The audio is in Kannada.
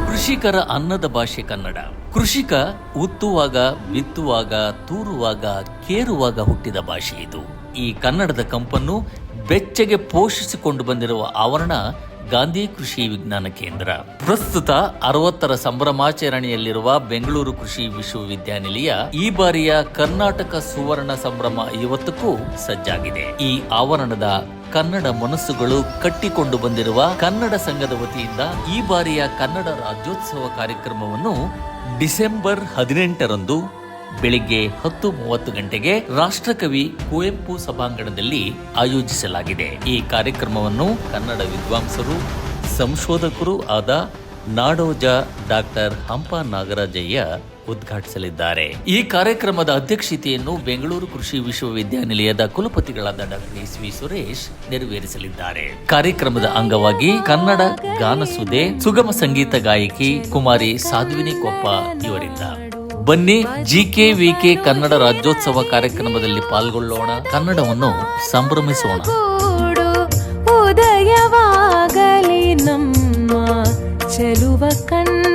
ಕೃಷಿಕರ ಅನ್ನದ ಭಾಷೆ ಕನ್ನಡ. ಕೃಷಿಕ ಉತ್ತುವಾಗ, ಬಿತ್ತುವಾಗ, ತೂರುವಾಗ, ಕೇರುವಾಗ ಹುಟ್ಟಿದ ಭಾಷೆ ಇದು. ಈ ಕನ್ನಡದ ಕಂಪನ್ನು ಬೆಚ್ಚಗೆ ಪೋಷಿಸಿಕೊಂಡು ಬಂದಿರುವ ಆವರಣ ಗಾಂಧಿ ಕೃಷಿ ವಿಜ್ಞಾನ ಕೇಂದ್ರ. ಪ್ರಸ್ತುತ 60ರ ಸಂಭ್ರಮಾಚರಣೆಯಲ್ಲಿರುವ ಬೆಂಗಳೂರು ಕೃಷಿ ವಿಶ್ವವಿದ್ಯಾನಿಲಯ ಈ ಬಾರಿಯ ಕರ್ನಾಟಕ ಸುವರ್ಣ ಸಂಭ್ರಮ 50ಕ್ಕೂ ಸಜ್ಜಾಗಿದೆ. ಈ ಆವರಣದ ಕನ್ನಡ ಮನಸ್ಸುಗಳು ಕಟ್ಟಿಕೊಂಡು ಬಂದಿರುವ ಕನ್ನಡ ಸಂಘದ ವತಿಯಿಂದ ಈ ಬಾರಿಯ ಕನ್ನಡ ರಾಜ್ಯೋತ್ಸವ ಕಾರ್ಯಕ್ರಮವನ್ನು ಡಿಸೆಂಬರ್ 18ರಂದು ಬೆಳಿಗ್ಗೆ 10:30 ಗಂಟೆಗೆ ರಾಷ್ಟ್ರಕವಿ ಕುವೆಂಪು ಸಭಾಂಗಣದಲ್ಲಿ ಆಯೋಜಿಸಲಾಗಿದೆ. ಈ ಕಾರ್ಯಕ್ರಮವನ್ನು ಕನ್ನಡ ವಿದ್ವಾಂಸರು, ಸಂಶೋಧಕರು ಆದ ನಾಡೋಜ ಡಾಕ್ಟರ್ ಹಂಪ ನಾಗರಾಜಯ್ಯ ಉದ್ಘಾಟಿಸಲಿದ್ದಾರೆ. ಈ ಕಾರ್ಯಕ್ರಮದ ಅಧ್ಯಕ್ಷತೆಯನ್ನು ಬೆಂಗಳೂರು ಕೃಷಿ ವಿಶ್ವವಿದ್ಯಾನಿಲಯದ ಕುಲಪತಿಗಳಾದ ಡಾಕ್ಟರ್ ಎಸ್.ವಿ. ಸುರೇಶ್ ನೆರವೇರಿಸಲಿದ್ದಾರೆ. ಕಾರ್ಯಕ್ರಮದ ಅಂಗವಾಗಿ ಕನ್ನಡ ಗಾನಸುದೆ, ಸುಗಮ ಸಂಗೀತ ಗಾಯಕಿ ಕುಮಾರಿ ಸಾಧ್ವಿನಿ ಕೊಪ್ಪ ಇವರಿಂದ ಬನ್ನಿ GKVK ಕನ್ನಡ ರಾಜ್ಯೋತ್ಸವ ಕಾರ್ಯಕ್ರಮದಲ್ಲಿ ಪಾಲ್ಗೊಳ್ಳೋಣ, ಕನ್ನಡವನ್ನು ಸಂಭ್ರಮಿಸೋಣ. ಉದಯವಾಗಲಿ ನಮ್ಮ ಚೆಲುವ ಕನ್ನಡ.